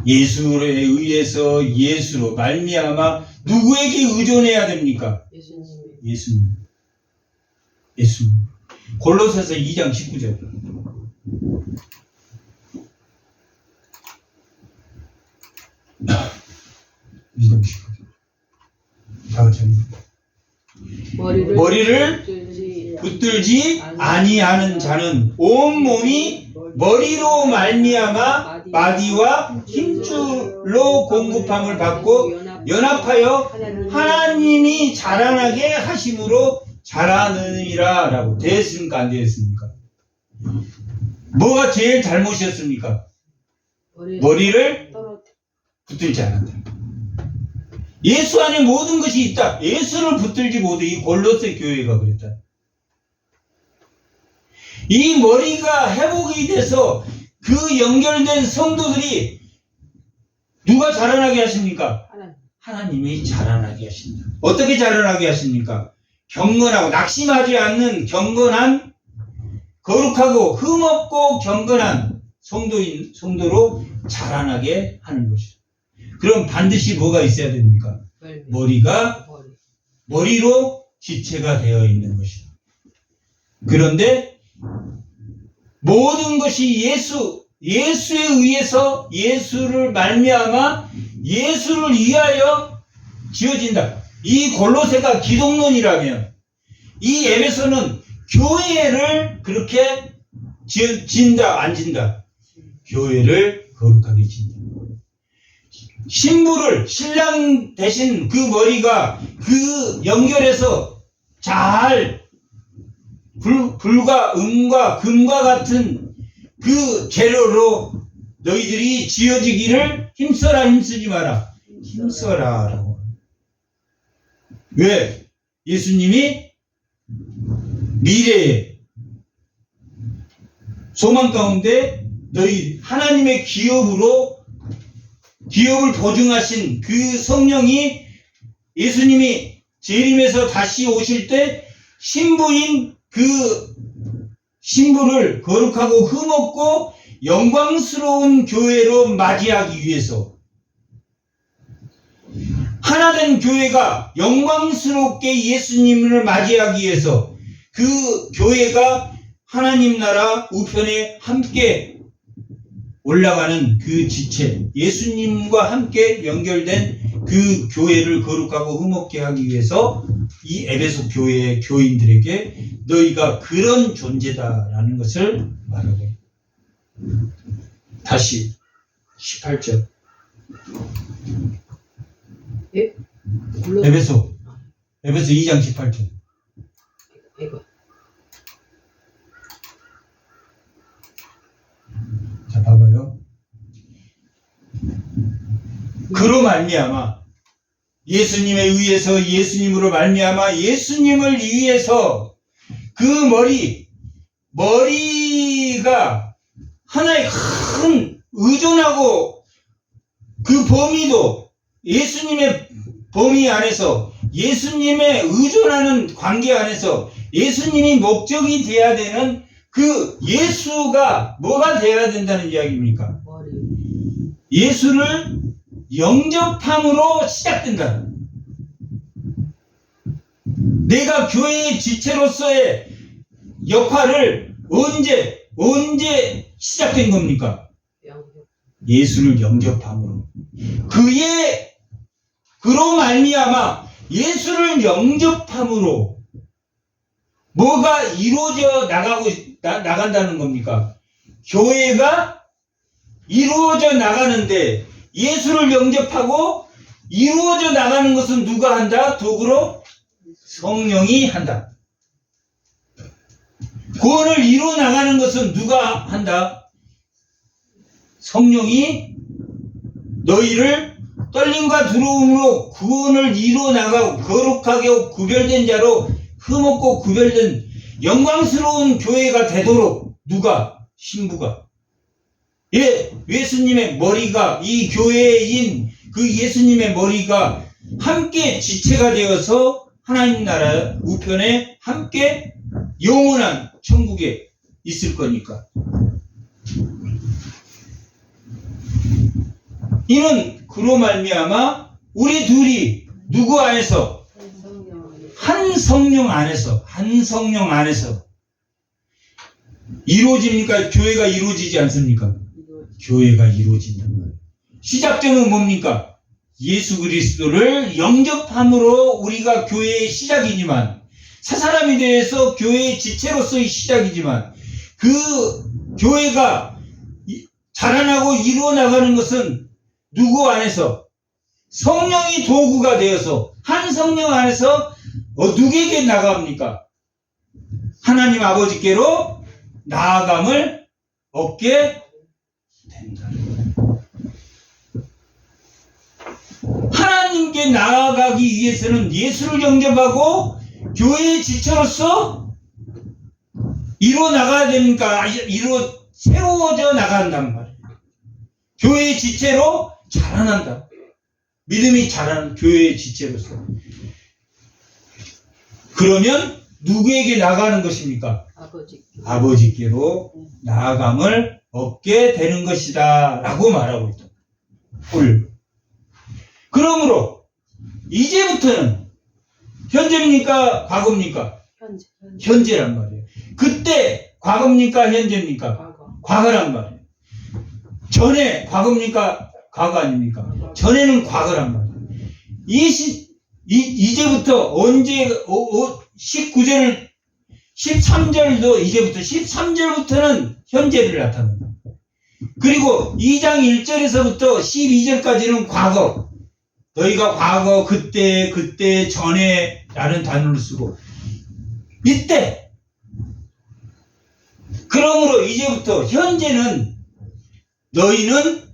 예수에 의해서 예수로 말미암아 누구에게 의존해야 됩니까? 예수님. 골로새서 2장 19절. 다 같이 합니다. 머리를 붙들지 아니하는 자는 온 몸이 머리로 말미암아 마디와 힘줄로 공급함을 받고 연합하여 하나님이 자라나게 하심으로 자라느니라. 라고 되었습니까? 안 되었습니까? 뭐가 제일 잘못이었습니까? 머리를 붙들지 않았다. 예수 안에 모든 것이 있다. 예수를 붙들지 못해. 이 골로새 교회가 그랬다. 이 머리가 회복이 돼서 그 연결된 성도들이 누가 자라나게 하십니까? 하나님이 자라나게 하신다. 어떻게 자라나게 하십니까? 경건하고 낙심하지 않는 경건한, 거룩하고 흠없고 경건한 성도로 자라나게 하는 것이죠. 그럼 반드시 뭐가 있어야 됩니까? 머리가 머리로 지체가 되어 있는 것이다. 그런데 모든 것이 예수에 의해서, 예수를 말미암아 예수를 위하여 지어진다. 이 골로새가 기독론이라면 이 에베소는 교회를 그렇게 진다, 안 진다? 교회를 거룩하게 진다. 신부를, 신랑 대신 그 머리가 그 연결해서 잘 불과 음과 금과 같은 그 재료로 너희들이 지어지기를 힘써라, 힘쓰지 마라. 힘써라 라고. 왜? 예수님이 미래에 소망 가운데 너희 하나님의 기업을 보증하신 그 성령이, 예수님이 재림해서 다시 오실 때 신부인 그 신부를 거룩하고 흠없고 영광스러운 교회로 맞이하기 위해서, 하나된 교회가 영광스럽게 예수님을 맞이하기 위해서 그 교회가 하나님 나라 우편에 함께 올라가는 그 지체, 예수님과 함께 연결된 그 교회를 거룩하고 흠없게 하기 위해서 이 에베소 교회의 교인들에게 너희가 그런 존재다라는 것을 말하고, 다시 18절.
예?
에베소 2장 18절. 자, 봐봐요. 그로 말미암아, 예수님에 의해서, 예수님으로 말미암아 예수님을 위해서 그 머리가 하나의 큰 의존하고 그 범위도 예수님의 범위 안에서, 예수님의 의존하는 관계 안에서 예수님이 목적이 돼야 되는 그 예수가 뭐가 돼야 된다는 이야기입니까? 예수를 영접함으로 시작된다. 내가 교회의 지체로서의 역할을 언제 시작된 겁니까? 예수를 영접함으로. 그로 말미암아 예수를 영접함으로 뭐가 이루어져 나간다는 겁니까? 교회가 이루어져 나가는데 예수를 영접하고 이루어져 나가는 것은 누가 한다? 도구로 성령이 한다. 구원을 이루어 나가는 것은 누가 한다? 성령이 너희를 떨림과 두려움으로 구원을 이루어 나가고 거룩하게 구별된 자로 흠없고 구별된 영광스러운 교회가 되도록 누가? 신부가. 예, 예수님의 머리가 이 교회인 그 예수님의 머리가 함께 지체가 되어서 하나님 나라 우편에 함께 영원한 천국에 있을 거니까. 이는 그로 말미암아 우리 둘이 누구 안에서? 한 성령 안에서 이루어집니까? 교회가 이루어지지 않습니까? 교회가 이루어진단 말이에요. 시작점은 뭡니까? 예수 그리스도를 영접함으로 우리가 교회의 시작이지만, 새 사람이 되어서 교회의 지체로서의 시작이지만, 그 교회가 자라나고 이루어 나가는 것은 누구 안에서? 성령이 도구가 되어서 한 성령 안에서 누구에게 나갑니까? 하나님 아버지께로 나아감을 얻게 된다. 하나님께 나아가기 위해서는 예수를 영접하고 교회의 지체로서 이루어 나가야 됩니까? 세워져 나간단 말이에요. 교회의 지체로 자라난다. 믿음이 자라는 교회의 지체로서. 그러면 누구에게 나가는 것입니까? 아버지께로 나아감을 얻게 되는 것이다 라고 말하고 있다. 그러므로 이제부터는 현재입니까? 과거입니까? 현재란 말이에요. 그때 과거입니까? 현재입니까? 과거란 말이에요. 전에 과거입니까? 과거 아닙니까? 전에는 과거란 말이에요. 이제부터 언제 19절 13절도 이제부터 13절부터는 현재를 나타낸다. 그리고 2장 1절에서부터 12절까지는 과거. 너희가 과거, 그때, 전에 라는 단어를 쓰고 이때. 그러므로 이제부터 현재는 너희는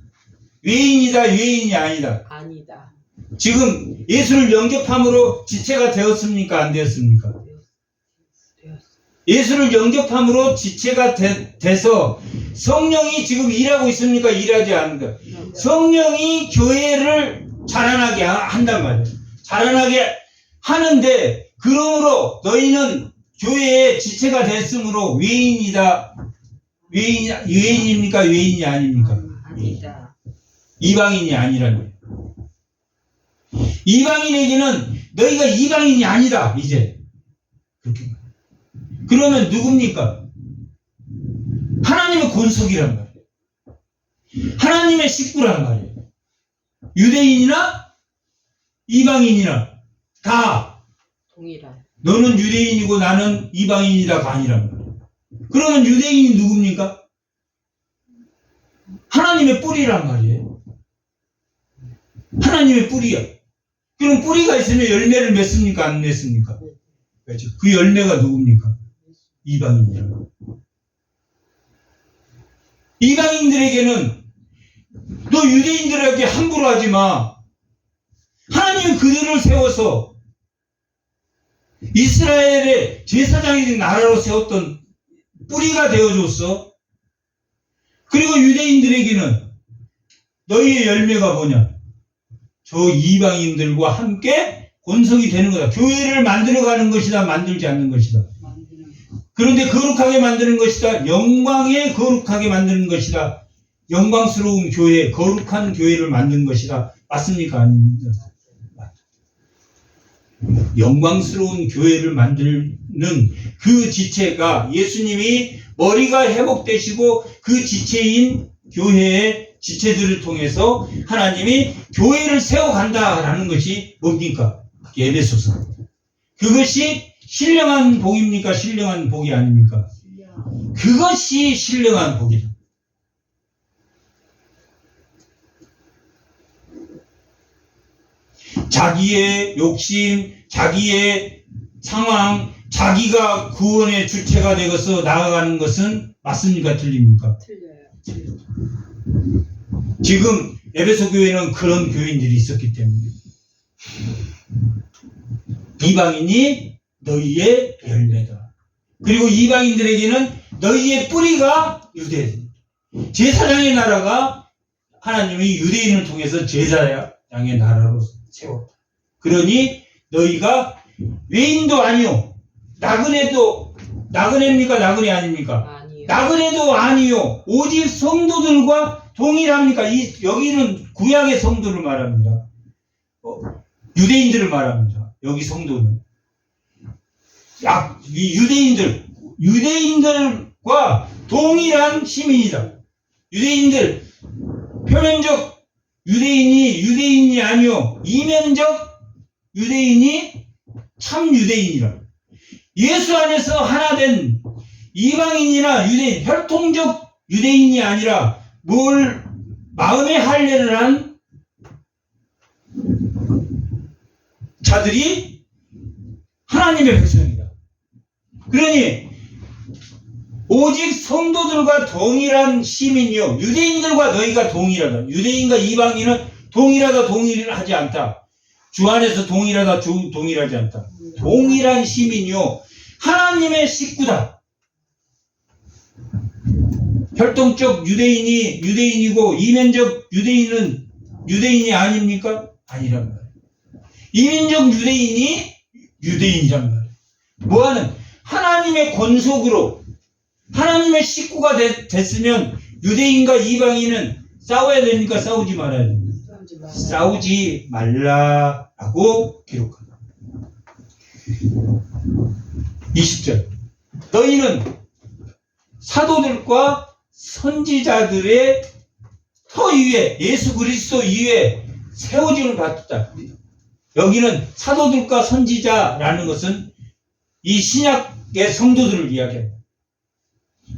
외인이다, 외인이 아니다.
아니다.
지금 예수를 영접함으로 지체가 되었습니까? 안 되었습니까? 예수를 영접함으로 지체가 돼서 성령이 지금 일하고 있습니까? 일하지 않는다. 성령이 교회를 자라나게 한단 말이에요. 자라나게 하는데, 그러므로 너희는 교회의 지체가 됐으므로 외인이다. 외인입니까? 외인이 아닙니까?
아니다.
이방인이 아니라는 거예요. 이방인에게는 너희가 이방인이 아니다. 이제 그렇게 말해요. 그러면 누굽니까? 하나님의 권속이란 말이에요. 하나님의 식구란 말이에요. 유대인이나 이방인이나 다
동일한.
너는 유대인이고 나는 이방인이다가 아니란 말이에요. 그러면 유대인이 누굽니까? 하나님의 뿌리란 말이에요. 하나님의 뿌리야. 그럼 뿌리가 있으면 열매를 맺습니까? 안 맺습니까? 그렇죠. 그 열매가 누굽니까? 이방인이라고. 이방인들에게는 너 유대인들에게 함부로 하지 마. 하나님은 그들을 세워서 이스라엘의 제사장이 나라로 세웠던 뿌리가 되어줬어. 그리고 유대인들에게는 너희의 열매가 뭐냐? 저 이방인들과 함께 권속이 되는 거다. 교회를 만들어가는 것이다. 만들지 않는 것이다. 그런데 거룩하게 만드는 것이다. 영광에 거룩하게 만드는 것이다. 영광스러운 교회, 거룩한 교회를 만든 것이다. 맞습니까? 아닙니까? 영광스러운 교회를 만드는 그 지체가 예수님이 머리가 회복되시고 그 지체인 교회의 지체들을 통해서 하나님이 교회를 세워간다라는 것이 뭡니까? 에베소서. 그것이 신령한 복입니까? 신령한 복이 아닙니까? 그것이 신령한 복이다. 자기의 욕심, 자기의 상황, 자기가 구원의 주체가 되어서 나아가는 것은 맞습니까? 틀립니까?
틀려요.
지금 에베소 교회는 그런 교인들이 있었기 때문에 이방인이 너희의 열매다. 그리고 이방인들에게는 너희의 뿌리가 유대인. 제사장의 나라가 하나님이 유대인을 통해서 제사장의 나라로 세웠다. 그러니 너희가 외인도 아니요, 나그네입니까? 나그네 아닙니까?
아니요.
나그네도 아니요, 오직 성도들과 동일합니까? 여기는 구약의 성도를 말합니다. 유대인들을 말합니다. 여기 성도는. 이 유대인들과 동일한 시민이다. 유대인들, 표면적 유대인이 아니요, 이면적 유대인이 참 유대인이라. 예수 안에서 하나 된 이방인이나 유대인, 혈통적 유대인이 아니라 마음의 할례를 한 자들이 하나님의 백성이다. 그러니 오직 성도들과 동일한 시민이요, 유대인들과 너희가 동일하다. 유대인과 이방인은 동일하지 않다. 주 안에서 동일하지 않다. 동일한 시민이요, 하나님의 식구다. 혈통적 유대인이 유대인이고 이면적 유대인은 유대인이 아닙니까? 아니란 말이에요. 이민적 유대인이 유대인이란 말이에요. 뭐하는? 하나님의 권속으로 하나님의 식구가 됐으면 유대인과 이방인은 싸워야 됩니까? 싸우지 말아야 됩니까? 싸우지 말라라고 기록합니다. 20절. 너희는 사도들과 선지자들의 터 위에, 예수 그리스도 위에 세워짐을 받았다. 여기는 사도들과 선지자라는 것은 이 신약의 성도들을 이야기합니다.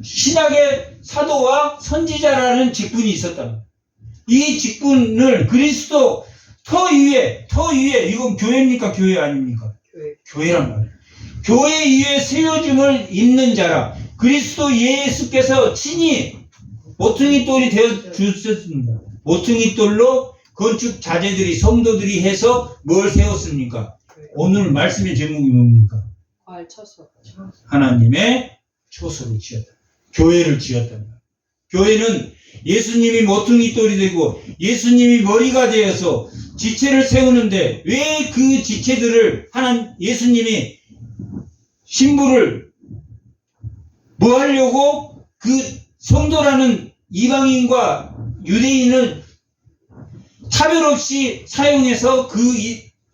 신약의 사도와 선지자라는 직분이 있었다. 이 직분을 그리스도 터 위에, 이건 교회입니까? 교회 아닙니까? 교회란 말이에요. 교회 위에 세워짐을 입는 자라. 그리스도 예수께서 친히 모퉁이 돌이 되어 주셨습니다. 모퉁이 돌로 건축 자재들이, 성도들이 해서 뭘 세웠습니까? 오늘 말씀의 제목이 뭡니까? 하나님의 초소를 지었다. 교회를 지었다. 교회는 예수님이 모퉁이 돌이 되고 예수님이 머리가 되어서 지체를 세우는데, 왜 그 지체들을 예수님이 신부를 뭐 하려고 그 성도라는 이방인과 유대인을 차별 없이 사용해서 그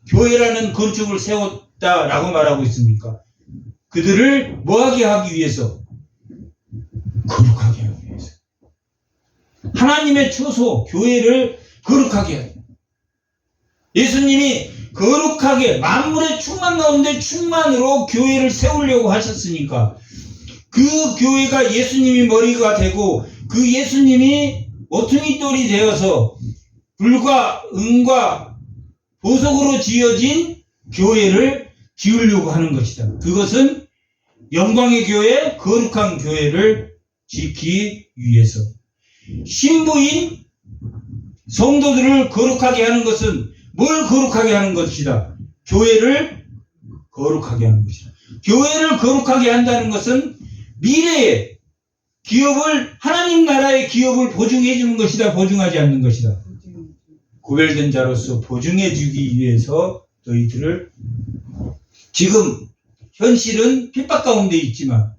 교회라는 건축을 세웠다라고 말하고 있습니까? 그들을 뭐하게 하기 위해서? 거룩하게 하기 위해서. 하나님의 초소, 교회를 거룩하게 하기. 예수님이 거룩하게 만물의 충만 가운데 충만으로 교회를 세우려고 하셨으니까, 그 교회가 예수님이 머리가 되고 그 예수님이 모퉁이 돌이 되어서 불과 은과 보석으로 지어진 교회를 지으려고 하는 것이다. 그것은 영광의 교회, 거룩한 교회를 지키기 위해서. 신부인 성도들을 거룩하게 하는 것은 뭘 거룩하게 하는 것이다? 교회를 거룩하게 하는 것이다. 교회를 거룩하게 한다는 것은 미래의 기업을, 하나님 나라의 기업을 보증해 주는 것이다, 보증하지 않는 것이다. 구별된 자로서 보증해 주기 위해서 너희들을, 지금 현실은 핍박 가운데 있지만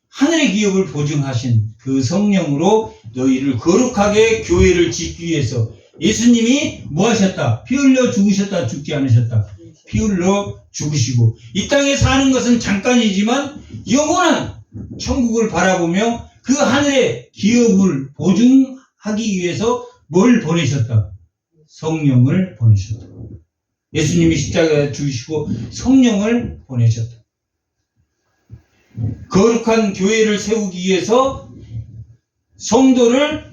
하늘의 기업을 보증하신 그 성령으로 너희를 거룩하게 교회를 짓기 위해서 예수님이 뭐 하셨다? 피 흘려 죽으셨다, 죽지 않으셨다? 피 흘려 죽으시고, 이 땅에 사는 것은 잠깐이지만 영원한 천국을 바라보며 그 하늘의 기업을 보증하기 위해서 뭘 보내셨다? 성령을 보내셨다. 예수님이 십자가에 죽으시고 성령을 보내셨다. 거룩한 교회를 세우기 위해서 성도를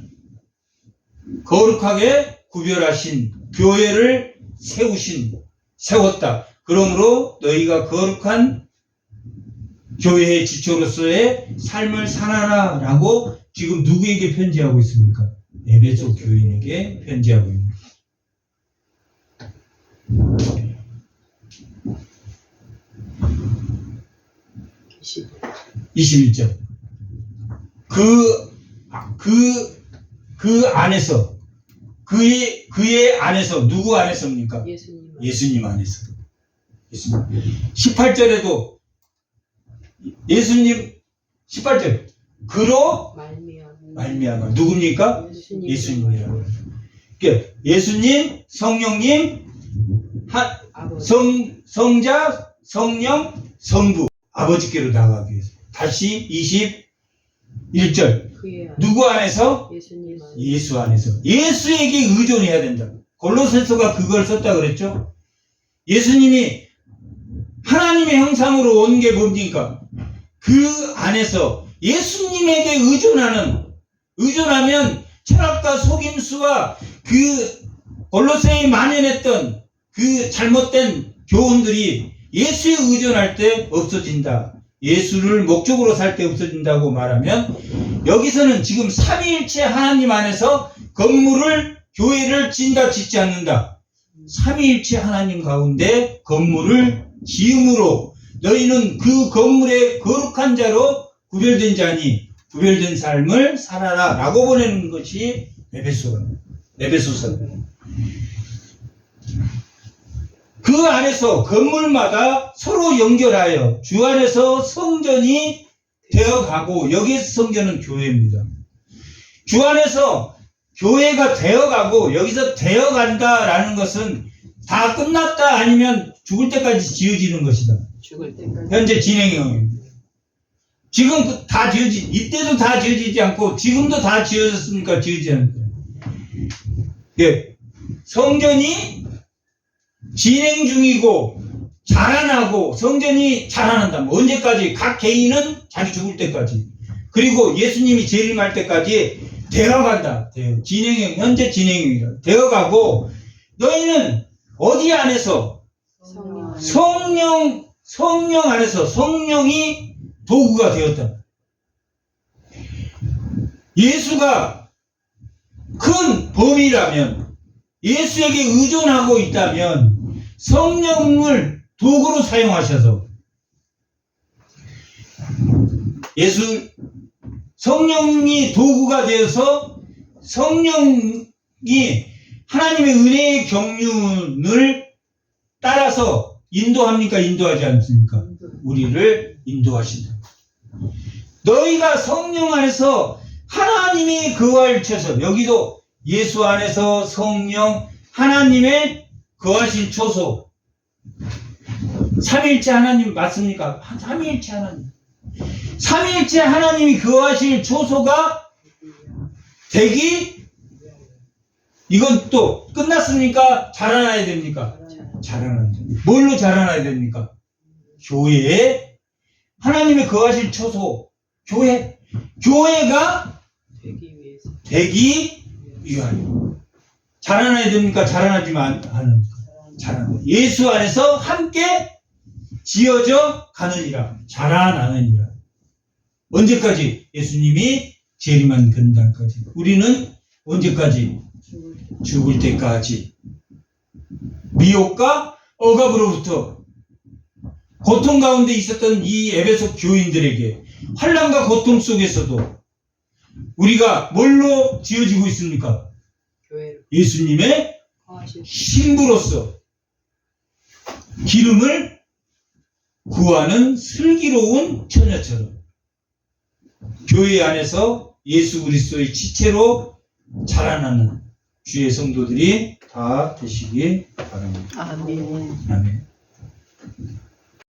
거룩하게 구별하신, 교회를 세웠다. 그러므로 너희가 거룩한 교회의 지초로서의 삶을 살아라 라고 지금 누구에게 편지하고 있습니까? 에베소 교인에게 편지하고 있습니다. 21절. 그 안에서, 그의 안에서, 누구 안에서입니까? 예수님 안에서. 18절에도 예수님, 18절. 그로 말미암아. 누굽니까? 예수님이라고. 그러니까 예수님, 성령님, 성자, 성령, 성부. 아버지께로 나가기 위해서. 다시 21절. 누구 안에서? 예수 안에서. 예수에게 의존해야 된다. 골로새서가 그걸 썼다 그랬죠? 예수님이 하나님의 형상으로 온 게 뭡니까? 그 안에서 예수님에게 의존하면 철학과 속임수와 그 골로새에 만연했던 그 잘못된 교훈들이 예수에 의존할 때 없어진다. 예수를 목적으로 살 때 없어진다고 말하면 여기서는 지금 삼위일체 하나님 안에서 건물을, 교회를 지은다 짓지 않는다. 삼위일체 하나님 가운데 건물을 지음으로 너희는 그 건물의 거룩한 자로 구별된 자니 구별된 삶을 살아라 라고 보내는 것이 에베소서. 그 안에서 건물마다 서로 연결하여 주 안에서 성전이 되어가고, 여기에서 성전은 교회입니다. 주 안에서 교회가 되어가고 여기서 되어간다라는 것은 다 끝났다 아니면 죽을 때까지 지어지는 것이다. 현재 진행형입니다. 지금 다 이때도 다 지어지지 않고 지금도 다 지어졌습니까? 지어지지 않습니다. 예. 성전이 진행 중이고 자라나고 성전이 자라난다. 언제까지? 각 개인은 자기 죽을 때까지. 그리고 예수님이 재림할 때까지 되어간다. 진행형, 현재 진행형이다. 되어가고 너희는 어디 안에서? 성령 안에서 성령이 도구가 되었다. 예수가 큰 범위라면, 예수에게 의존하고 있다면 성령을 도구로 사용하셔서 성령이 도구가 되어서 성령이 하나님의 은혜의 경륜을 따라서 인도합니까? 인도하지 않습니까? 우리를 인도하신다. 너희가 성령 안에서 하나님이 거할 처소, 여기도 예수 안에서 성령, 하나님의 거하신 초소. 삼위일체 하나님 맞습니까? 삼위일체 하나님. 삼위일체 하나님이 거하실 초소가 되기, 이건 또 끝났습니까? 자라나야 됩니까? 자라난다. 뭘로 자라나야 됩니까? 교회에 하나님의 거하실 초소, 교회가 되기 위하여. 자라나야 됩니까? 자라나지만 않습니까? 자라나. 예수 안에서 함께 지어져 가느니라. 자라나느니라. 언제까지? 예수님이 재림한 근단까지. 우리는 언제까지? 죽을 때까지. 미혹과 억압으로부터 고통 가운데 있었던 이 에베소 교인들에게 환난과 고통 속에서도 우리가 뭘로 지어지고 있습니까? 예수님의 신부로서 기름을 구하는 슬기로운 처녀처럼 교회 안에서 예수 그리스도의 지체로 자라나는 주의 성도들이 다 되시기 바랍니다.
아멘.
아멘.